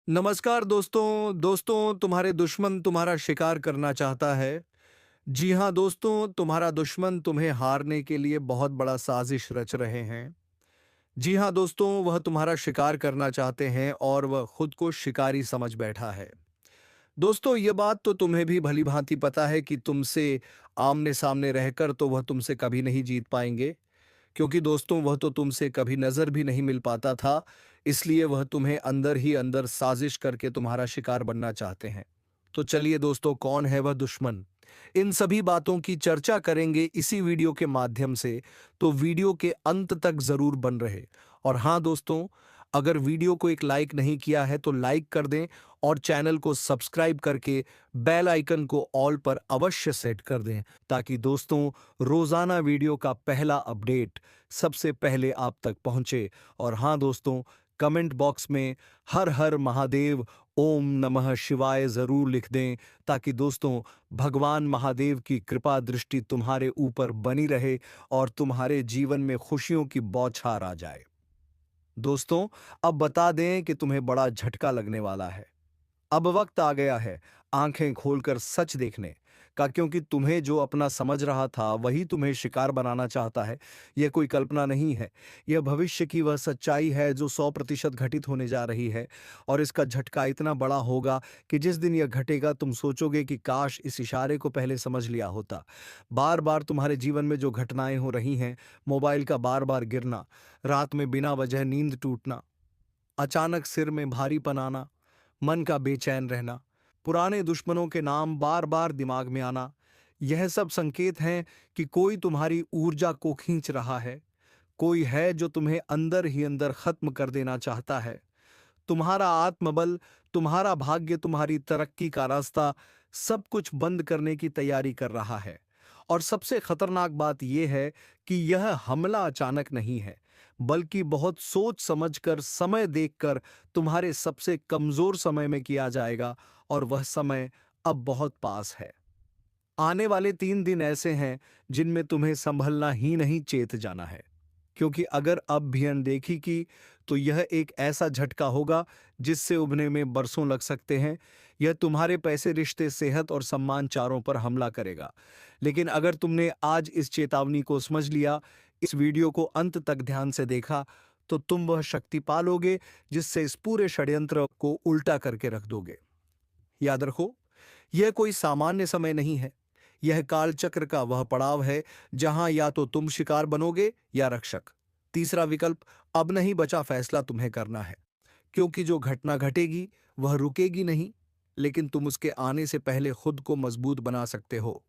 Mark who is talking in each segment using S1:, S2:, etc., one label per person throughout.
S1: नमस्कार दोस्तों। दोस्तों, तुम्हारे दुश्मन तुम्हारा शिकार करना चाहता है। जी हाँ दोस्तों, तुम्हारा दुश्मन तुम्हें हारने के लिए बहुत बड़ा साजिश रच रहे हैं। जी हाँ दोस्तों, वह तुम्हारा शिकार करना चाहते हैं और वह खुद को शिकारी समझ बैठा है। दोस्तों, ये बात तो तुम्हें भी भली-भांति पता है कि तुमसे आमने-सामने रहकर तो वह तुमसे कभी नहीं जीत पाएँगे। क्योंकि दोस्तों, वह तो तुमसे कभी नजर भी नहीं मिल पाता था, इसलिए वह तुम्हें अंदर ही अंदर साजिश करके तुम्हारा शिकार बनना चाहते हैं। तो चलिए दोस्तों, कौन है वह दुश्मन? इन सभी बातों की चर्चा करेंगे इसी वीडियो के माध्यम से, तो वीडियो के अंत तक जरूर बन रहे। और हाँ दोस्तों, अगर वीडियो को एक लाइक नहीं किया है तो लाइक कर दें और चैनल को सब्सक्राइब करके बेल आइकन को ऑल पर अवश्य सेट कर दें, ताकि दोस्तों रोजाना वीडियो का पहला अपडेट सबसे पहले आप तक पहुंचे। और हाँ दोस्तों, कमेंट बॉक्स में हर हर महादेव, ओम नमः शिवाय जरूर लिख दें, ताकि दोस्तों भगवान महादेव की कृपा दृष्टि तुम्हारे ऊपर बनी रहे और तुम्हारे जीवन में खुशियों की बौछार आ जाए। दोस्तों, अब बता दें कि तुम्हें बड़ा झटका लगने वाला है। अब वक्त आ गया है आंखें खोलकर सच देखने का, क्योंकि तुम्हें जो अपना समझ रहा था वही तुम्हें शिकार बनाना चाहता है। यह कोई कल्पना नहीं है, यह भविष्य की वह सच्चाई है जो 100% घटित होने जा रही है। और इसका झटका इतना बड़ा होगा कि जिस दिन यह घटेगा तुम सोचोगे कि काश इस इशारे को पहले समझ लिया होता। बार बार तुम्हारे जीवन में जो घटनाएं हो रही हैं, मोबाइल का बार बार गिरना, रात में बिना वजह नींद टूटना, अचानक सिर में भारीपन आना, मन का बेचैन रहना, पुराने दुश्मनों के नाम बार बार दिमाग में आना, यह सब संकेत हैं कि कोई तुम्हारी ऊर्जा को खींच रहा है। कोई है जो तुम्हें अंदर ही अंदर खत्म कर देना चाहता है। तुम्हारा आत्मबल, तुम्हारा भाग्य, तुम्हारी तरक्की का रास्ता, सब कुछ बंद करने की तैयारी कर रहा है। और सबसे खतरनाक बात यह है कि यह हमला अचानक नहीं है, बल्कि बहुत सोच समझकर, समय देखकर तुम्हारे सबसे कमजोर समय में किया जाएगा। और वह समय अब बहुत पास है। आने वाले 3 दिन ऐसे हैं जिनमें तुम्हें संभलना ही नहीं, चेत जाना है। क्योंकि अगर अब भी अनदेखी की तो यह एक ऐसा झटका होगा जिससे उभरने में बरसों लग सकते हैं। यह तुम्हारे पैसे, रिश्ते, सेहत और सम्मान चारों पर हमला करेगा। लेकिन अगर तुमने आज इस चेतावनी को समझ लिया, इस वीडियो को अंत तक ध्यान से देखा, तो तुम वह शक्ति पालोगे जिससे इस पूरे षड्यंत्र को उल्टा करके रख दोगे। याद रखो, यह कोई सामान्य समय नहीं है। यह कालचक्र का वह पड़ाव है जहां या तो तुम शिकार बनोगे या रक्षक। तीसरा विकल्प अब नहीं बचा, फैसला तुम्हें करना है। क्योंकि जो घटना घटेगी वह रुकेगी नहीं, लेकिन तुम उसके आने से पहले खुद को मजबूत बना सकते हो।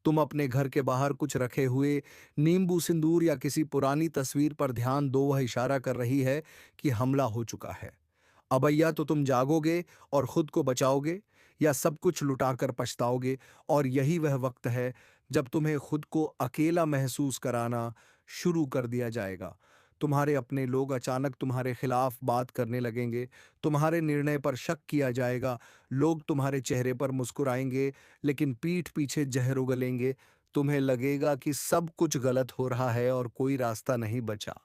S1: तुम अपने घर के बाहर कुछ रखे हुए नींबू सिंदूर या किसी पुरानी तस्वीर पर ध्यान दो, वह इशारा कर रही है कि हमला हो चुका है। अब या तो तुम जागोगे और खुद को बचाओगे, या सब कुछ लुटाकर पछताओगे। और यही वह वक्त है जब तुम्हें खुद को अकेला महसूस कराना शुरू कर दिया जाएगा। तुम्हारे अपने लोग अचानक तुम्हारे खिलाफ बात करने लगेंगे, तुम्हारे निर्णय पर शक किया जाएगा। लोग तुम्हारे चेहरे पर मुस्कुराएंगे, लेकिन पीठ पीछे जहर उगलेंगे। तुम्हें लगेगा कि सब कुछ गलत हो रहा है और कोई रास्ता नहीं बचा।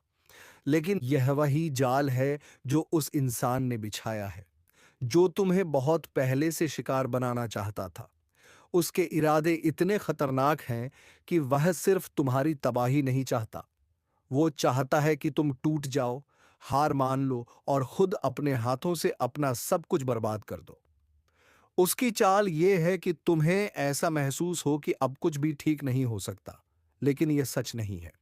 S1: लेकिन यह वही जाल है जो उस इंसान ने बिछाया है, जो तुम्हें बहुत पहले से शिकार बनाना चाहता था। उसके इरादे इतने खतरनाक हैं कि वह सिर्फ तुम्हारी तबाही नहीं चाहता, वो चाहता है कि तुम टूट जाओ, हार मान लो और खुद अपने हाथों से अपना सब कुछ बर्बाद कर दो। उसकी चाल ये है कि तुम्हें ऐसा महसूस हो कि अब कुछ भी ठीक नहीं हो सकता, लेकिन यह सच नहीं है।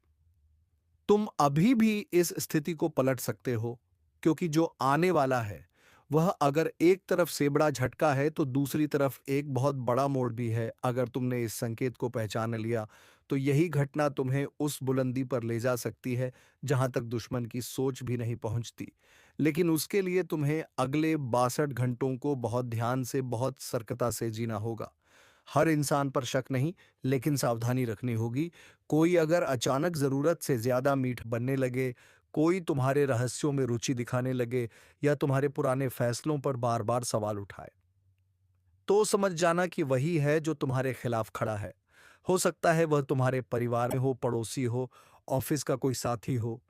S1: तुम अभी भी इस स्थिति को पलट सकते हो, क्योंकि जो आने वाला है वह अगर एक तरफ से बड़ा झटका है तो दूसरी तरफ एक बहुत बड़ा मोड़ भी है। अगर तुमने इस संकेत को पहचान लिया तो यही घटना तुम्हें उस बुलंदी पर ले जा सकती है जहां तक दुश्मन की सोच भी नहीं पहुंचती। लेकिन उसके लिए तुम्हें अगले 62 घंटों को बहुत ध्यान से, बहुत सतर्कता से जीना होगा। हर इंसान पर शक नहीं, लेकिन सावधानी रखनी होगी। कोई अगर अचानक जरूरत से ज्यादा मीठ बनने लगे, कोई तुम्हारे रहस्यों में रुचि दिखाने लगे, या तुम्हारे पुराने फैसलों पर बार बार सवाल उठाए, तो समझ जाना कि वही है जो तुम्हारे खिलाफ खड़ा है। हो सकता है वह तुम्हारे परिवार में हो, पड़ोसी हो, ऑफिस का कोई साथी हो,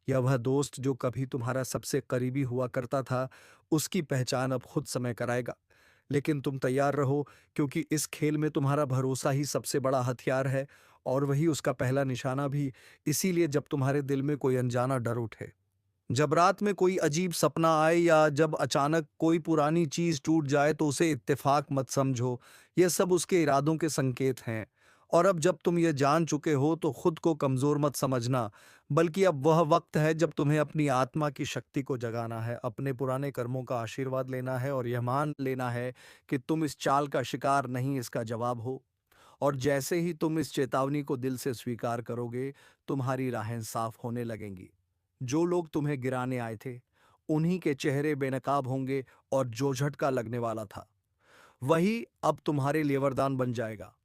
S1: या वह दोस्त जो कभी तुम्हारा सबसे करीबी हुआ करता था, उसकी पहचान अब खुद समय कराएगा। लेकिन तुम तैयार रहो, क्योंकि इस खेल में तुम्हारा भरोसा ही सबसे बड़ा हथियार है, और वही उसका पहला निशाना भी। इसीलिए जब तुम्हारे दिल में कोई अनजाना डर उठे, जब रात में कोई अजीब सपना आए, या जब अचानक कोई पुरानी चीज टूट जाए, तो उसे इत्तेफाक मत समझो। यह सब उसके इरादों के संकेत हैं। और अब जब तुम ये जान चुके हो, तो खुद को कमजोर मत समझना, बल्कि अब वह वक्त है जब तुम्हें अपनी आत्मा की शक्ति को जगाना है, अपने पुराने कर्मों का आशीर्वाद लेना है, और यह मान लेना है कि तुम इस चाल का शिकार नहीं, इसका जवाब हो। और जैसे ही तुम इस चेतावनी को दिल से स्वीकार करोगे, तुम्हारी राहें साफ होने लगेंगी। जो लोग तुम्हें गिराने आए थे, उन्हीं के चेहरे बेनकाब होंगे, और जो झटका लगने वाला था, वही अब तुम्हारे लिए वरदान बन जाएगा।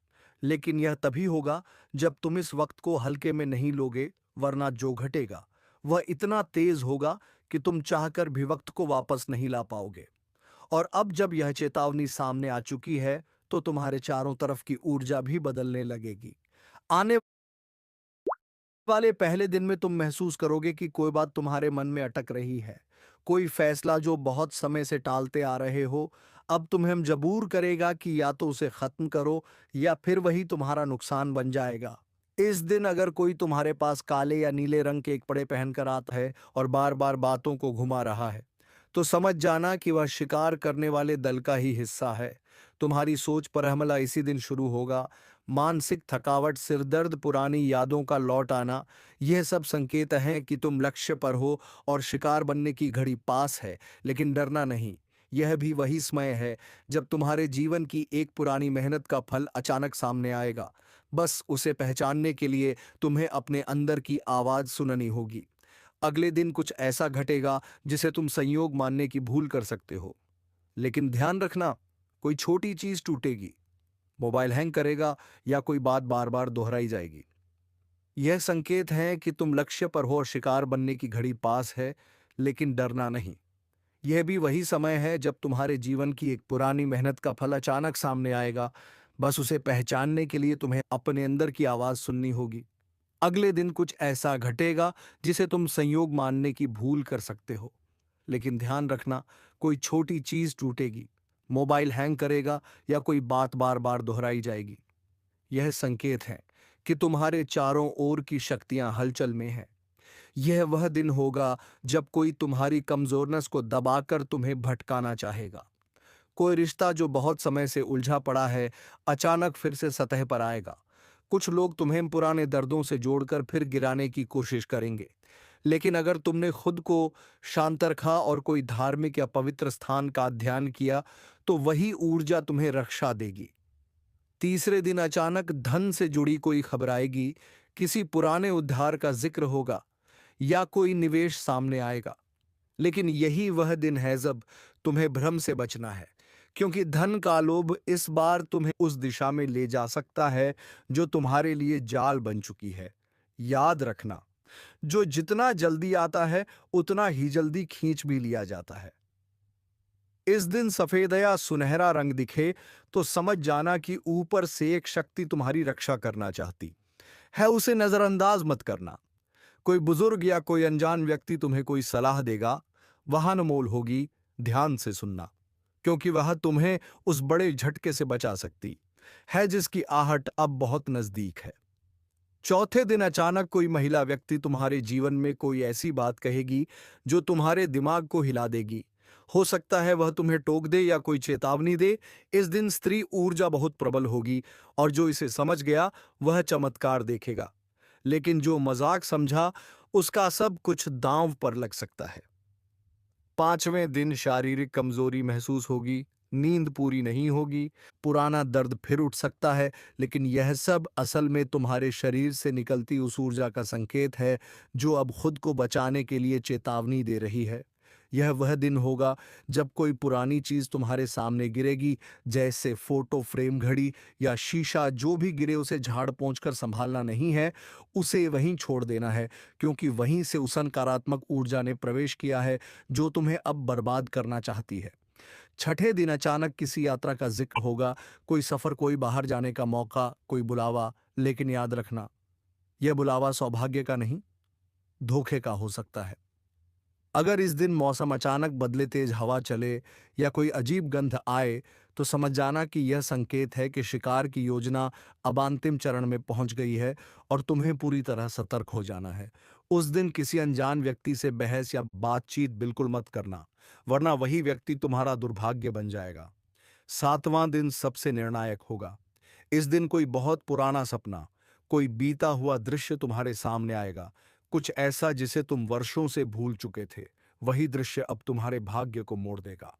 S1: लेकिन यह तभी होगा जब तुम इस वक्त को हल्के में नहीं लोगे, वरना जो घटेगा वह इतना तेज होगा कि तुम चाहकर भी वक्त को वापस नहीं ला पाओगे। और अब जब यह चेतावनी सामने आ चुकी है, तो तुम्हारे चारों तरफ की ऊर्जा भी बदलने लगेगी। आने वाले पहले दिन में तुम महसूस करोगे कि कोई बात तुम्हारे मन में अटक रही है। कोई फैसला जो बहुत समय से टालते आ रहे हो, अब तुम्हें मजबूर करेगा कि या तो उसे खत्म करो, या फिर वही तुम्हारा नुकसान बन जाएगा। इस दिन अगर कोई तुम्हारे पास काले या नीले रंग के कपड़े पहनकर आता है और बार बार बातों को घुमा रहा है, तो समझ जाना कि वह शिकार करने वाले दल का ही हिस्सा है। तुम्हारी सोच पर हमला इसी दिन शुरू होगा। मानसिक थकावट, सिरदर्द, पुरानी यादों का लौट आना, यह सब संकेत हैं कि तुम लक्ष्य पर हो और शिकार बनने की घड़ी पास है। लेकिन डरना नहीं। यह भी वही समय है जब तुम्हारे जीवन की एक पुरानी मेहनत का फल अचानक सामने आएगा। बस उसे पहचानने के लिए तुम्हें अपने अंदर की आवाज सुननी होगी। अगले दिन कुछ ऐसा घटेगा जिसे तुम संयोग मानने की भूल कर सकते हो। लेकिन ध्यान रखना, कोई छोटी चीज टूटेगी, मोबाइल हैंग करेगा, या कोई बात बार बार दोहराई जाएगी। यह संकेत है कि तुम लक्ष्य पर हो और शिकार बनने की घड़ी पास है। लेकिन डरना नहीं। यह भी वही समय है जब तुम्हारे जीवन की एक पुरानी मेहनत का फल अचानक सामने आएगा। बस उसे पहचानने के लिए तुम्हें अपने अंदर की आवाज सुननी होगी। अगले दिन कुछ ऐसा घटेगा जिसे तुम संयोग मानने की भूल कर सकते हो। लेकिन ध्यान रखना, कोई छोटी चीज टूटेगी, मोबाइल हैंग करेगा, या कोई बात बार बार दोहराई जाएगी। यह संकेत है कि तुम्हारे चारों ओर की शक्तियां हलचल में हैं। यह वह दिन होगा जब कोई तुम्हारी कमजोरनेस को दबाकर तुम्हें भटकाना चाहेगा। कोई रिश्ता जो बहुत समय से उलझा पड़ा है, अचानक फिर से सतह पर आएगा। कुछ लोग तुम्हें पुराने दर्दों से जोड़कर फिर गिराने की कोशिश करेंगे। लेकिन अगर तुमने खुद को शांत रखा और कोई धार्मिक या पवित्र स्थान का ध्यान किया, तो वही ऊर्जा तुम्हें रक्षा देगी। तीसरे दिन अचानक धन से जुड़ी कोई खबर आएगी, किसी पुराने उद्धार का जिक्र होगा, या कोई निवेश सामने आएगा। लेकिन यही वह दिन है जब तुम्हें भ्रम से बचना है, क्योंकि धन का लोभ इस बार तुम्हें उस दिशा में ले जा सकता है जो तुम्हारे लिए जाल बन चुकी है। याद रखना, जो जितना जल्दी आता है, उतना ही जल्दी खींच भी लिया जाता है। इस दिन सफेद या सुनहरा रंग दिखे, तो समझ जाना कि ऊपर से एक शक्ति तुम्हारी रक्षा करना चाहती है। उसे नजरअंदाज मत करना। कोई बुजुर्ग या कोई अनजान व्यक्ति तुम्हें कोई सलाह देगा, वह अनमोल होगी। ध्यान से सुनना, क्योंकि वह तुम्हें उस बड़े झटके से बचा सकती है जिसकी आहट अब बहुत नजदीक है। चौथे दिन अचानक कोई महिला व्यक्ति तुम्हारे जीवन में कोई ऐसी बात कहेगी जो तुम्हारे दिमाग को हिला देगी। हो सकता है वह तुम्हें टोक दे या कोई चेतावनी दे। इस दिन स्त्री ऊर्जा बहुत प्रबल होगी, और जो इसे समझ गया वह चमत्कार देखेगा। लेकिन जो मजाक समझा, उसका सब कुछ दांव पर लग सकता है। पांचवें दिन शारीरिक कमजोरी महसूस होगी, नींद पूरी नहीं होगी, पुराना दर्द फिर उठ सकता है। लेकिन यह सब असल में तुम्हारे शरीर से निकलती उस ऊर्जा का संकेत है जो अब खुद को बचाने के लिए चेतावनी दे रही है। यह वह दिन होगा जब कोई पुरानी चीज तुम्हारे सामने गिरेगी, जैसे फोटो फ्रेम, घड़ी या शीशा। जो भी गिरे उसे झाड़ पोंछ कर संभालना नहीं है, उसे वहीं छोड़ देना है, क्योंकि वहीं से उस नकारात्मक ऊर्जा ने प्रवेश किया है जो तुम्हें अब बर्बाद करना चाहती है। छठे दिन अचानक किसी यात्रा का जिक्र होगा, कोई सफर, कोई बाहर जाने का मौका, कोई बुलावा। लेकिन याद रखना, यह बुलावा सौभाग्य का नहीं, धोखे का हो सकता है। अगर इस दिन मौसम अचानक बदले, तेज हवा चले या कोई अजीब गंध आए, तो समझ जाना कि यह संकेत है कि शिकार की योजना अब अंतिम चरण में पहुंच गई है और तुम्हें पूरी तरह सतर्क हो जाना है। उस दिन किसी अनजान व्यक्ति से बहस या बातचीत बिल्कुल मत करना, वरना वही व्यक्ति तुम्हारा दुर्भाग्य बन जाएगा। सातवां दिन सबसे निर्णायक होगा। इस दिन कोई बहुत पुराना सपना, कोई बीता हुआ दृश्य तुम्हारे सामने आएगा, कुछ ऐसा जिसे तुम वर्षों से भूल चुके थे। वही दृश्य अब तुम्हारे भाग्य को मोड़ देगा।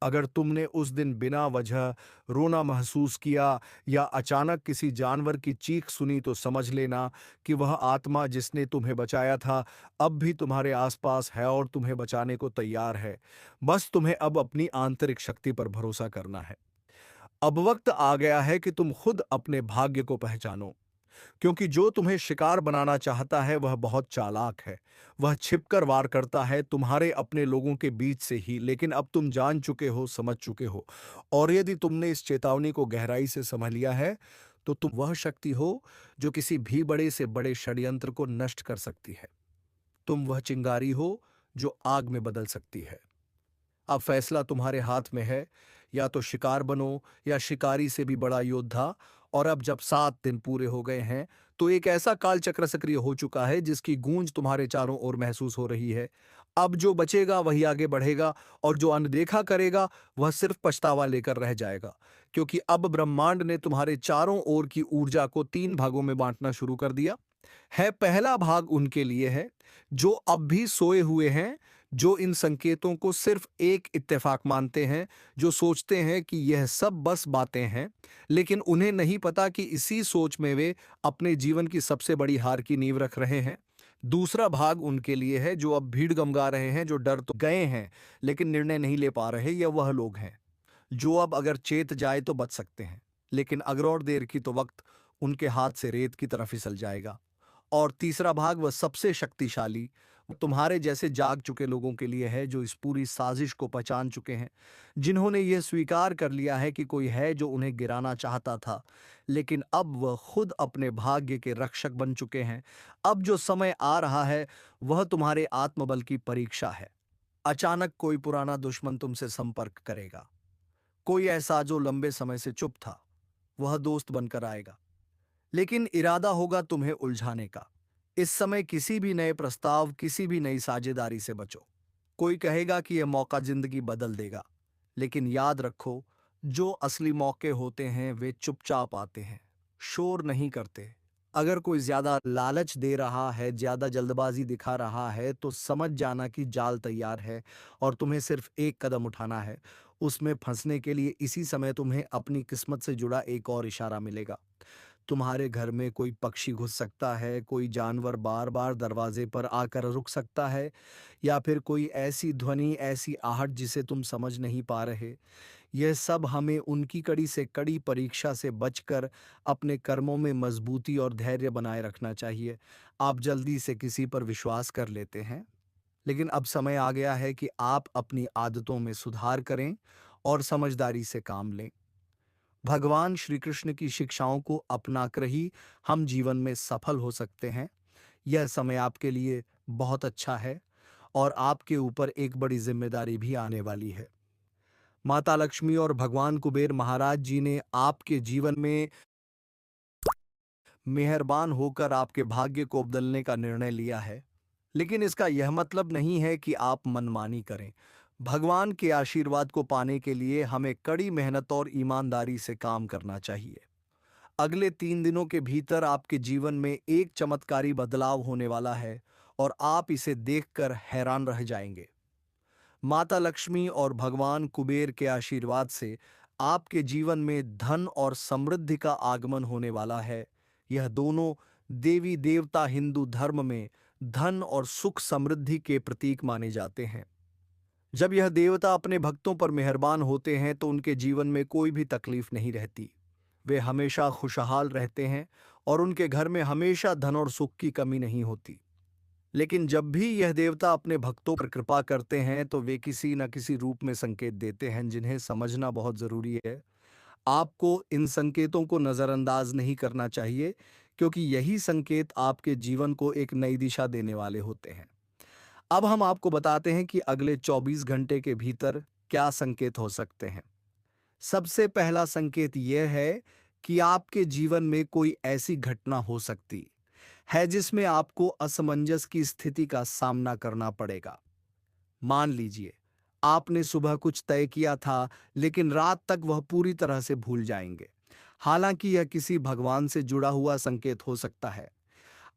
S1: अगर तुमने उस दिन बिना वजह रोना महसूस किया या अचानक किसी जानवर की चीख सुनी, तो समझ लेना कि वह आत्मा जिसने तुम्हें बचाया था अब भी तुम्हारे आसपास है और तुम्हें बचाने को तैयार है। बस तुम्हें अब अपनी आंतरिक शक्ति पर भरोसा करना है। अब वक्त आ गया है कि तुम खुद अपने भाग्य को पहचानो, क्योंकि जो तुम्हें शिकार बनाना चाहता है वह बहुत चालाक है। वह छिपकर वार करता है तुम्हारे अपने लोगों के बीच से ही, लेकिन अब तुम जान चुके हो, समझ चुके हो। और यदि तुमने इस चेतावनी को गहराई से समझ लिया है, तो तुम वह शक्ति हो जो किसी भी बड़े से बड़े षड्यंत्र को नष्ट कर सकती है। तुम वह चिंगारी हो जो आग में बदल सकती है। अब फैसला तुम्हारे हाथ में है, या तो शिकार बनो या शिकारी से भी बड़ा योद्धा। और अब जब 7 दिन पूरे हो गए हैं, तो एक ऐसा काल चक्र सक्रिय हो चुका है जिसकी गूंज तुम्हारे चारों ओर महसूस हो रही है। अब जो बचेगा वही आगे बढ़ेगा, और जो अनदेखा करेगा वह सिर्फ पछतावा लेकर रह जाएगा, क्योंकि अब ब्रह्मांड ने तुम्हारे चारों ओर की ऊर्जा को 3 भागों में बांटना शुरू कर दिया है। पहला भाग उनके लिए है जो अब भी सोए हुए हैं, जो इन संकेतों को सिर्फ एक इत्तेफाक मानते हैं, जो सोचते हैं कि यह सब बस बातें हैं, लेकिन उन्हें नहीं पता कि इसी सोच में वे अपने जीवन की सबसे बड़ी हार की नींव रख रहे हैं। दूसरा भाग उनके लिए है जो अब भीड़ गमगा रहे हैं, जो डर तो गए हैं लेकिन निर्णय नहीं ले पा रहे। यह वह लोग हैं जो अब अगर चेत जाए तो बच सकते हैं, लेकिन अगर और देर की तो वक्त उनके हाथ से रेत की तरह फिसल जाएगा। और तीसरा भाग वह सबसे शक्तिशाली, वो तुम्हारे जैसे जाग चुके लोगों के लिए है, जो इस पूरी साजिश को पहचान चुके हैं, जिन्होंने यह स्वीकार कर लिया है कि कोई है जो उन्हें गिराना चाहता था, लेकिन अब वह खुद अपने भाग्य के रक्षक बन चुके हैं। अब जो समय आ रहा है वह तुम्हारे आत्मबल की परीक्षा है। अचानक कोई पुराना दुश्मन तुमसे संपर्क करेगा, कोई ऐसा जो लंबे समय से चुप था, वह दोस्त बनकर आएगा, लेकिन इरादा होगा तुम्हें उलझाने का। इस समय किसी भी नए प्रस्ताव, किसी भी नई साझेदारी से बचो। कोई कहेगा कि यह मौका जिंदगी बदल देगा, लेकिन याद रखो, जो असली मौके होते हैं वे चुपचाप आते हैं, शोर नहीं करते। अगर कोई ज्यादा लालच दे रहा है, ज्यादा जल्दबाजी दिखा रहा है, तो समझ जाना कि जाल तैयार है और तुम्हें सिर्फ एक कदम उठाना है। उसमें फंसने के लिए इसी समय तुम्हें अपनी किस्मत से जुड़ा एक और इशारा मिलेगा। तुम्हारे घर में कोई पक्षी घुस सकता है, कोई जानवर बार बार दरवाजे पर आकर रुक सकता है, या फिर कोई ऐसी ध्वनि, ऐसी आहट जिसे तुम समझ नहीं पा रहे। यह सब हमें उनकी कड़ी से कड़ी परीक्षा से बचकर अपने कर्मों में मजबूती और धैर्य बनाए रखना चाहिए। आप जल्दी से किसी पर विश्वास कर लेते हैं, लेकिन अब समय आ गया है कि आप अपनी आदतों में सुधार करें और समझदारी से काम लें। भगवान श्री कृष्ण की शिक्षाओं को अपनाकर ही हम जीवन में सफल हो सकते हैं। यह समय आपके लिए बहुत अच्छा है, और आपके ऊपर एक बड़ी जिम्मेदारी भी आने वाली है। माता लक्ष्मी और भगवान कुबेर महाराज जी ने आपके जीवन में मेहरबान होकर आपके भाग्य को बदलने का निर्णय लिया है, लेकिन इसका यह मतलब नहीं है कि आप मनमानी करें। भगवान के आशीर्वाद को पाने के लिए हमें कड़ी मेहनत और ईमानदारी से काम करना चाहिए। अगले 3 दिनों के भीतर आपके जीवन में एक चमत्कारी बदलाव होने वाला है, और आप इसे देखकर हैरान रह जाएंगे। माता लक्ष्मी और भगवान कुबेर के आशीर्वाद से आपके जीवन में धन और समृद्धि का आगमन होने वाला है। यह दोनों देवी देवता हिंदू धर्म में धन और सुख समृद्धि के प्रतीक माने जाते हैं। जब यह देवता अपने भक्तों पर मेहरबान होते हैं तो उनके जीवन में कोई भी तकलीफ नहीं रहती। वे हमेशा खुशहाल रहते हैं और उनके घर में हमेशा धन और सुख की कमी नहीं होती। लेकिन जब भी यह देवता अपने भक्तों पर कृपा करते हैं तो वे किसी न किसी रूप में संकेत देते हैं, जिन्हें समझना बहुत जरूरी है। आपको इन संकेतों को नजरअंदाज नहीं करना चाहिए, क्योंकि यही संकेत आपके जीवन को एक नई दिशा देने वाले होते हैं। अब हम आपको बताते हैं कि अगले 24 घंटे के भीतर क्या संकेत हो सकते हैं। सबसे पहला संकेत यह है कि आपके जीवन में कोई ऐसी घटना हो सकती है जिसमें आपको असमंजस की स्थिति का सामना करना पड़ेगा। मान लीजिए, आपने सुबह कुछ तय किया था, लेकिन रात तक वह पूरी तरह से भूल जाएंगे। हालांकि यह किसी भगवान से जुड़ा हुआ संकेत हो सकता है।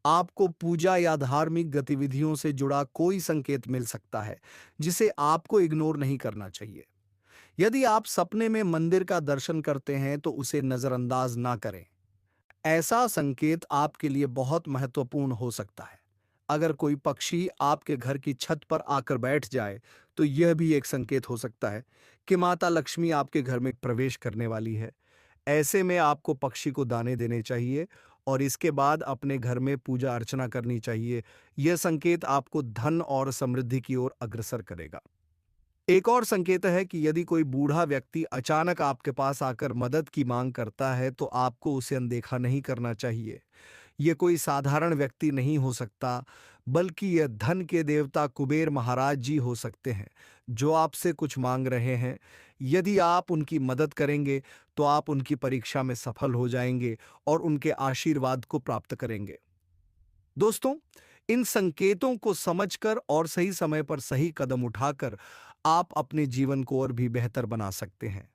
S1: आपको पूजा या धार्मिक गतिविधियों से जुड़ा कोई संकेत मिल सकता है, जिसे आपको इग्नोर नहीं करना चाहिए। यदि आप सपने में मंदिर का दर्शन करते हैं, तो उसे नजरअंदाज ना करें। ऐसा संकेत आपके लिए बहुत महत्वपूर्ण हो सकता है। अगर कोई पक्षी आपके घर की छत पर आकर बैठ जाए, तो यह भी एक संकेत हो सकता है कि माता लक्ष्मी आपके घर में प्रवेश करने वाली है। ऐसे में आपको पक्षी को दाने देने चाहिए और इसके बाद अपने घर में पूजा अर्चना करनी चाहिए। यह संकेत आपको धन और समृद्धि की ओर अग्रसर करेगा। एक और संकेत है कि यदि कोई बूढ़ा व्यक्ति अचानक आपके पास आकर मदद की मांग करता है, तो आपको उसे अनदेखा नहीं करना चाहिए। यह कोई साधारण व्यक्ति नहीं हो सकता, बल्कि यह धन के देवता कुबेर महाराज जी हो सकते हैं, जो आपसे कुछ मांग रहे हैं। यदि आप उनकी मदद करेंगे, तो आप उनकी परीक्षा में सफल हो जाएंगे और उनके आशीर्वाद को प्राप्त करेंगे। दोस्तों, इन संकेतों को समझकर और सही समय पर सही कदम उठाकर आप अपने जीवन को और भी बेहतर बना सकते हैं।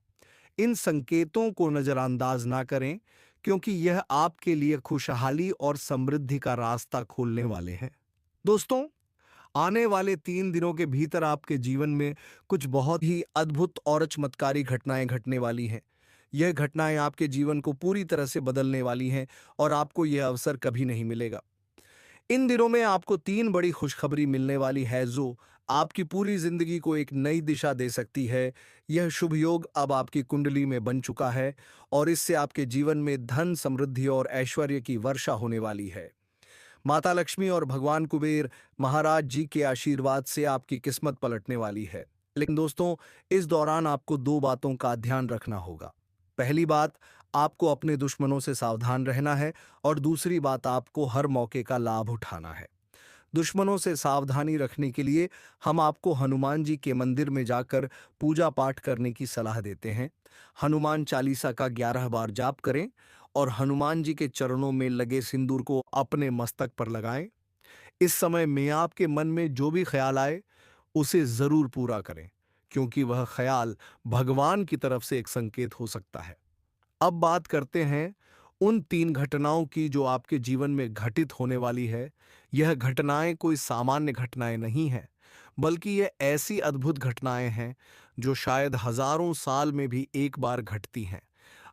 S1: इन संकेतों को नजरअंदाज ना करें, क्योंकि यह आपके लिए खुशहाली और समृद्धि का रास्ता खोलने वाले हैं। दोस्तों, आने वाले 3 दिनों के भीतर आपके जीवन में कुछ बहुत ही अद्भुत और चमत्कारी घटनाएं घटने वाली हैं। यह घटनाएं आपके जीवन को पूरी तरह से बदलने वाली हैं और आपको यह अवसर कभी नहीं मिलेगा। इन दिनों में आपको 3 बड़ी खुशखबरी मिलने वाली है, जो आपकी पूरी जिंदगी को एक नई दिशा दे सकती है। यह शुभ योग अब आपकी कुंडली में बन चुका है और इससे आपके जीवन में धन, समृद्धि और ऐश्वर्य की वर्षा होने वाली है। माता लक्ष्मी और भगवान कुबेर महाराज जी के आशीर्वाद से आपकी किस्मत पलटने वाली है। लेकिन दोस्तों, इस दौरान आपको 2 बातों का ध्यान रखना होगा। पहली बात, आपको अपने दुश्मनों से सावधान रहना है और दूसरी बात, आपको हर मौके का लाभ उठाना है। दुश्मनों से सावधानी रखने के लिए हम आपको हनुमान जी के मंदिर में जाकर पूजा पाठ करने की सलाह देते हैं। हनुमान चालीसा का 11 बार जाप करें और हनुमान जी के चरणों में लगे सिंदूर को अपने मस्तक पर लगाएं। इस समय में आपके मन में जो भी ख्याल आए, उसे जरूर पूरा करें, क्योंकि वह ख्याल भगवान की तरफ से एक संकेत हो सकता है। अब बात करते हैं उन 3 घटनाओं की जो आपके जीवन में घटित होने वाली है। यह घटनाएं कोई सामान्य घटनाएं नहीं हैं, बल्कि ये ऐसी अद्भुत घटनाएं हैं जो शायद हजारों साल में भी एक बार घटती हैं।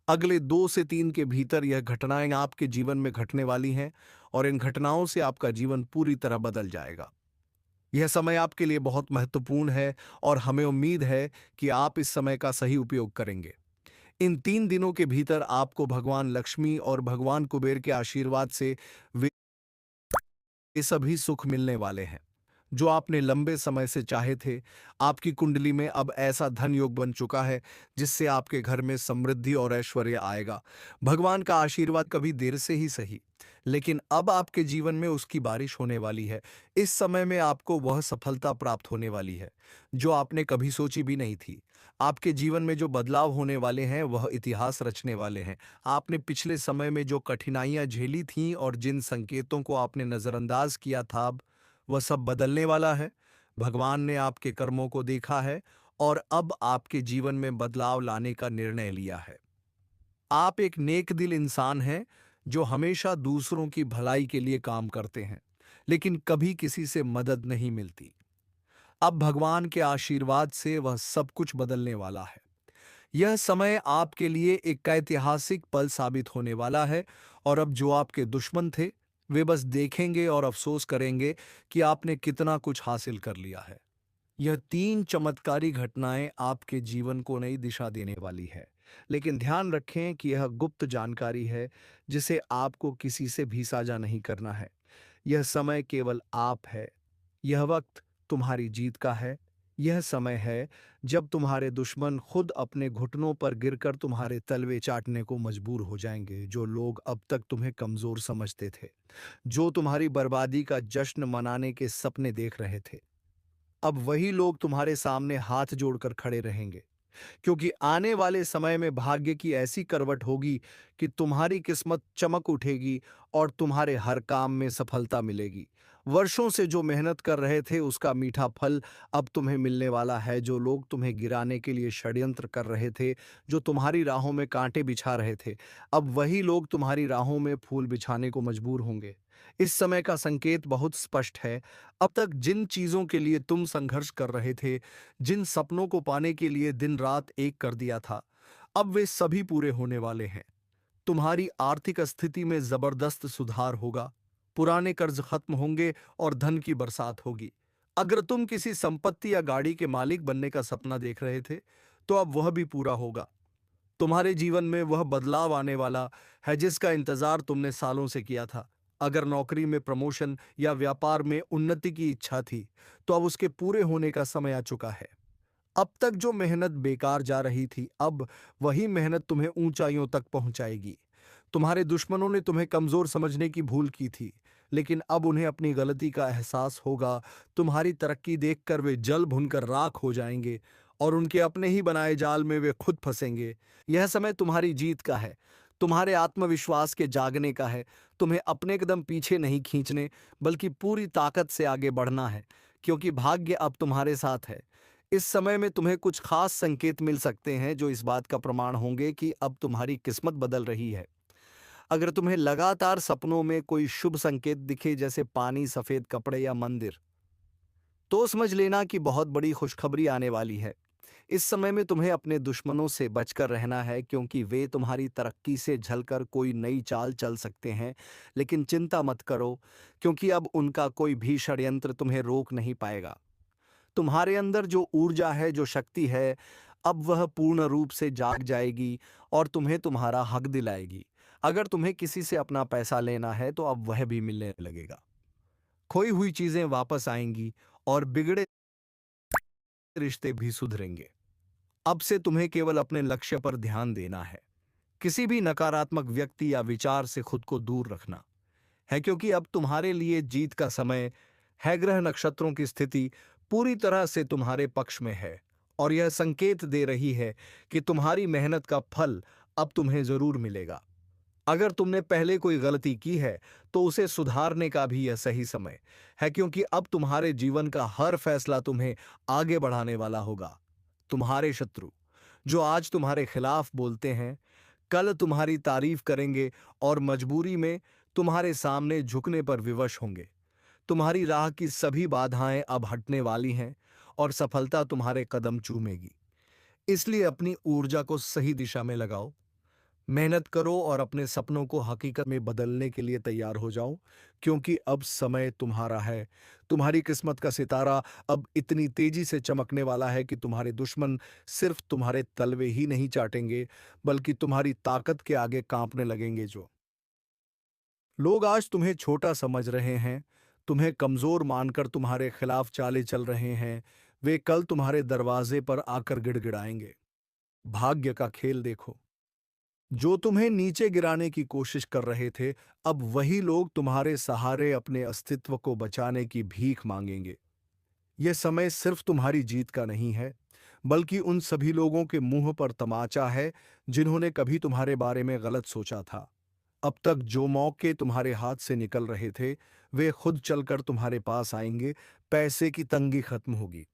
S1: अगले 2 से 3 के भीतर यह घटनाएं आपके जीवन में घटने वाली हैं और इन घटनाओं से आपका जीवन पूरी तरह बदल जाएगा। यह समय आपके लिए बहुत महत्वपूर्ण है और हमें उम्मीद है कि आप इस समय का सही उपयोग करेंगे। इन 3 दिनों के भीतर आपको भगवान लक्ष्मी और भगवान कुबेर के आशीर्वाद से वे सभी सुख मिलने वाले हैं जो आपने लंबे समय से चाहे थे। आपकी कुंडली में अब ऐसा धन योग बन चुका है जिससे आपके घर में समृद्धि और ऐश्वर्य आएगा। भगवान का आशीर्वाद कभी देर से ही सही, लेकिन अब आपके जीवन में उसकी बारिश होने वाली है। इस समय में आपको वह सफलता प्राप्त होने वाली है जो आपने कभी सोची भी नहीं थी। आपके जीवन में जो बदलाव होने वाले हैं, वह इतिहास रचने वाले हैं। आपने पिछले समय में जो कठिनाइयां झेली थीं और जिन संकेतों को आपने नजरअंदाज किया था, अब वह सब बदलने वाला है। भगवान ने आपके कर्मों को देखा है और अब आपके जीवन में बदलाव लाने का निर्णय लिया है। आप एक नेक दिल इंसान हैं जो हमेशा दूसरों की भलाई के लिए काम करते हैं, लेकिन कभी किसी से मदद नहीं मिलती। अब भगवान के आशीर्वाद से वह सब कुछ बदलने वाला है। यह समय आपके लिए एक ऐतिहासिक पल साबित होने वाला है और अब जो आपके दुश्मन थे, वे बस देखेंगे और अफसोस करेंगे कि आपने कितना कुछ हासिल कर लिया है। यह 3 चमत्कारी घटनाएं आपके जीवन को नई दिशा देने वाली है, लेकिन ध्यान रखें कि यह गुप्त जानकारी है जिसे आपको किसी से भी साझा नहीं करना है। यह समय केवल आप है। यह वक्त तुम्हारी जीत का है। यह समय है जब तुम्हारे दुश्मन खुद अपने घुटनों पर गिरकर तुम्हारे तलवे चाटने को मजबूर हो जाएंगे। जो लोग अब तक तुम्हें कमजोर समझते थे, जो तुम्हारी बर्बादी का जश्न मनाने के सपने देख रहे थे, अब वही लोग तुम्हारे सामने हाथ जोड़कर खड़े रहेंगे। क्योंकि आने वाले समय में भाग्य की ऐसी करवट होगी कि तुम्हारी किस्मत चमक उठेगी और तुम्हारे हर काम में सफलता मिलेगी। वर्षों से जो मेहनत कर रहे थे उसका मीठा फल अब तुम्हें मिलने वाला है। जो लोग तुम्हें गिराने के लिए षड्यंत्र कर रहे थे, जो तुम्हारी राहों में कांटे बिछा रहे थे, अब वही लोग तुम्हारी राहों में फूल बिछाने को मजबूर होंगे। इस समय का संकेत बहुत स्पष्ट है। अब तक जिन चीजों के लिए तुम संघर्ष कर रहे थे, जिन सपनों को पाने के लिए दिन रात एक कर दिया था, अब वे सभी पूरे होने वाले हैं। तुम्हारी आर्थिक स्थिति में जबरदस्त सुधार होगा। पुराने कर्ज खत्म होंगे और धन की बरसात होगी। अगर तुम किसी संपत्ति या गाड़ी के मालिक बनने का सपना देख रहे थे, तो अब वह भी पूरा होगा। तुम्हारे जीवन में वह बदलाव आने वाला है जिसका इंतजार तुमने सालों से किया था। अगर नौकरी में प्रमोशन या व्यापार में उन्नति की इच्छा थी, तो अब उसके पूरे होने का समय आ चुका है। अब तक जो मेहनत बेकार जा रही थी, अब वही मेहनत तुम्हें ऊंचाइयों तक पहुंचाएगी। तुम्हारे दुश्मनों ने तुम्हें कमजोर समझने की भूल की थी, लेकिन अब उन्हें अपनी गलती का एहसास होगा। तुम्हारी तरक्की देखकर वे जल भुनकर राख हो जाएंगे और उनके अपने ही बनाए जाल में वे खुद फंसेंगे। यह समय तुम्हारी जीत का है, तुम्हारे आत्मविश्वास के जागने का है। तुम्हें अपने कदम पीछे नहीं खींचने, बल्कि पूरी ताकत से आगे बढ़ना है, क्योंकि भाग्य अब तुम्हारे साथ है। इस समय में तुम्हें कुछ खास संकेत मिल सकते हैं जो इस बात का प्रमाण होंगे कि अब तुम्हारी किस्मत बदल रही है। अगर तुम्हें लगातार सपनों में कोई शुभ संकेत दिखे, जैसे पानी, सफेद कपड़े या मंदिर, तो समझ लेना कि बहुत बड़ी खुशखबरी आने वाली है। इस समय में तुम्हें अपने दुश्मनों से बचकर रहना है, क्योंकि वे तुम्हारी तरक्की से झलकर कोई नई चाल चल सकते हैं। लेकिन चिंता मत करो, क्योंकि अब उनका कोई भी षड्यंत्र तुम्हें रोक नहीं पाएगा। तुम्हारे अंदर जो ऊर्जा है, जो शक्ति है, अब वह पूर्ण रूप से जाग जाएगी और तुम्हें तुम्हारा हक दिलाएगी। अगर तुम्हें किसी से अपना पैसा लेना है, तो अब वह भी मिलने लगेगा। खोई हुई चीजें वापस आएंगी और बिगड़े रिश्ते भी सुधरेंगे। अब से तुम्हें केवल अपने लक्ष्य पर ध्यान देना है। किसी भी नकारात्मक व्यक्ति या विचार से खुद को दूर रखना है, क्योंकि अब तुम्हारे लिए जीत का समय है। ग्रह नक्षत्रों की स्थिति पूरी तरह से तुम्हारे पक्ष में है और यह संकेत दे रही है कि तुम्हारी मेहनत का फल अब तुम्हें जरूर मिलेगा। अगर तुमने पहले कोई गलती की है, तो उसे सुधारने का भी यह सही समय है, क्योंकि अब तुम्हारे जीवन का हर फैसला तुम्हें आगे बढ़ाने वाला होगा। तुम्हारे शत्रु, जो आज तुम्हारे खिलाफ बोलते हैं, कल तुम्हारी तारीफ करेंगे और मजबूरी में तुम्हारे सामने झुकने पर विवश होंगे। तुम्हारी राह की सभी बाधाएं अब हटने वाली हैं और सफलता तुम्हारे कदम चूमेगी। इसलिए अपनी ऊर्जा को सही दिशा में लगाओ, मेहनत करो और अपने सपनों को हकीकत में बदलने के लिए तैयार हो जाओ, क्योंकि अब समय तुम्हारा है। तुम्हारी किस्मत का सितारा अब इतनी तेजी से चमकने वाला है कि तुम्हारे दुश्मन सिर्फ तुम्हारे तलवे ही नहीं चाटेंगे, बल्कि तुम्हारी ताकत के आगे कांपने लगेंगे। जो लोग आज तुम्हें छोटा समझ रहे हैं, तुम्हें कमजोर मानकर तुम्हारे खिलाफ चाले चल रहे हैं, वे कल तुम्हारे दरवाजे पर आकर गिड़गिड़ाएंगे। भाग्य का खेल देखो। जो तुम्हें नीचे गिराने की कोशिश कर रहे थे, अब वही लोग तुम्हारे सहारे अपने अस्तित्व को बचाने की भीख मांगेंगे। यह समय सिर्फ तुम्हारी जीत का नहीं है, बल्कि उन सभी लोगों के मुंह पर तमाचा है जिन्होंने कभी तुम्हारे बारे में गलत सोचा था। अब तक जो मौके तुम्हारे हाथ से निकल रहे थे, वे खुद चलकर तुम्हारे पास आएंगे। पैसे की तंगी खत्म होगी,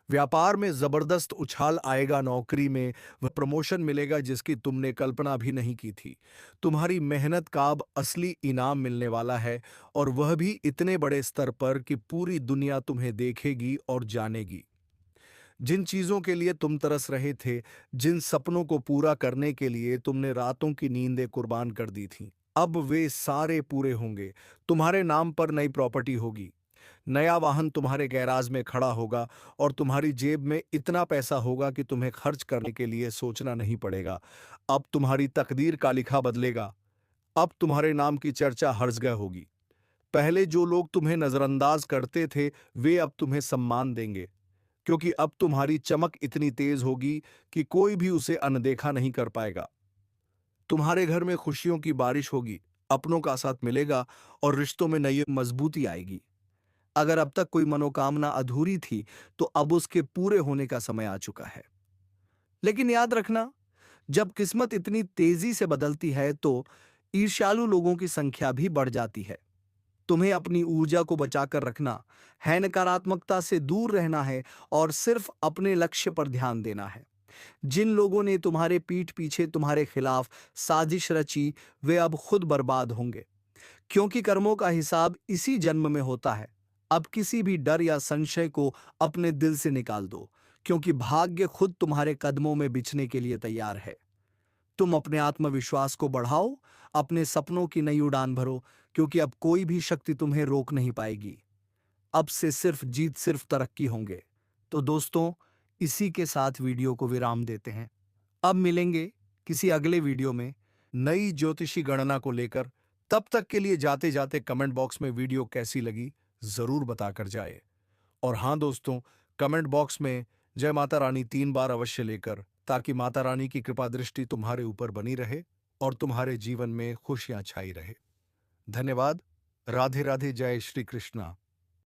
S1: व्यापार में जबरदस्त उछाल आएगा, नौकरी में वह प्रमोशन मिलेगा जिसकी तुमने कल्पना भी नहीं की थी। तुम्हारी मेहनत का अब असली इनाम मिलने वाला है, और वह भी इतने बड़े स्तर पर कि पूरी दुनिया तुम्हें देखेगी और जानेगी। जिन चीजों के लिए तुम तरस रहे थे, जिन सपनों को पूरा करने के लिए तुमने रातों की नींदें कुर्बान कर दी थीं, अब वे सारे पूरे होंगे। तुम्हारे नाम पर नई प्रॉपर्टी होगी, नया वाहन तुम्हारे गैराज में खड़ा होगा और तुम्हारी जेब में इतना पैसा होगा कि तुम्हें खर्च करने के लिए सोचना नहीं पड़ेगा। अब तुम्हारी तकदीर का लिखा बदलेगा। अब तुम्हारे नाम की चर्चा हर जगह होगी। पहले जो लोग तुम्हें नजरअंदाज करते थे, वे अब तुम्हें सम्मान देंगे, क्योंकि अब तुम्हारी चमक इतनी तेज होगी कि कोई भी उसे अनदेखा नहीं कर पाएगा। तुम्हारे घर में खुशियों की बारिश होगी, अपनों का साथ मिलेगा और रिश्तों में नई मजबूती आएगी। अगर अब तक कोई मनोकामना अधूरी थी, तो अब उसके पूरे होने का समय आ चुका है। लेकिन याद रखना, जब किस्मत इतनी तेजी से बदलती है, तो ईर्ष्यालु लोगों की संख्या भी बढ़ जाती है। तुम्हें अपनी ऊर्जा को बचाकर रखना है, नकारात्मकता से दूर रहना है और सिर्फ अपने लक्ष्य पर ध्यान देना है। जिन लोगों ने तुम्हारे पीठ पीछे तुम्हारे खिलाफ साजिश रची, वे अब खुद बर्बाद होंगे, क्योंकि कर्मों का हिसाब इसी जन्म में होता है। अब किसी भी डर या संशय को अपने दिल से निकाल दो, क्योंकि भाग्य खुद तुम्हारे कदमों में बिछने के लिए तैयार है। तुम अपने आत्मविश्वास को बढ़ाओ, अपने सपनों की नई उड़ान भरो, क्योंकि अब कोई भी शक्ति तुम्हें रोक नहीं पाएगी। अब से सिर्फ जीत, सिर्फ तरक्की होंगे। तो दोस्तों, इसी के साथ वीडियो को विराम देते हैं। अब मिलेंगे किसी अगले वीडियो में नई ज्योतिषी गणना को लेकर। तब तक के लिए जाते जाते कमेंट बॉक्स में वीडियो कैसी लगी जरूर बताकर जाए। और हाँ दोस्तों, कमेंट बॉक्स में जय माता रानी 3 बार अवश्य लेकर, ताकि माता रानी की कृपा दृष्टि तुम्हारे ऊपर बनी रहे और तुम्हारे जीवन में खुशियां छाई रहे। धन्यवाद। राधे राधे। जय श्री कृष्णा।